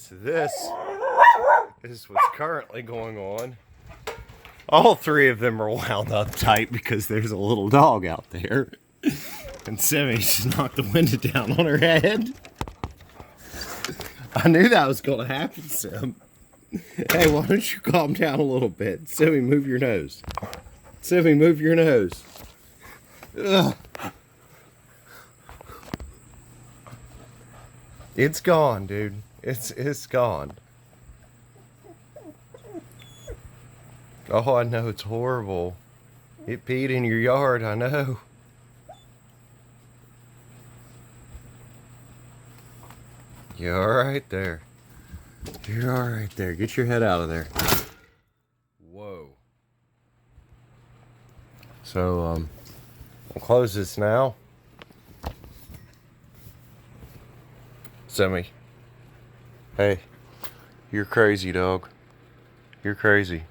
So this is what's currently going on. All three of them are wound up tight because there's a little dog out there. And Simmy just knocked the window down on her head. I knew that was going to happen, Sim. Hey, why don't you calm down a little bit? Simmy, move your nose. Simmy, move your nose. Ugh. It's gone, dude. It's gone. Oh, I know, it's horrible. It peed in your yard, I know. You're alright there. You're alright there. Get your head out of there. Whoa. So, I'll close this now. Simmy. Hey. You're crazy, dog. You're crazy.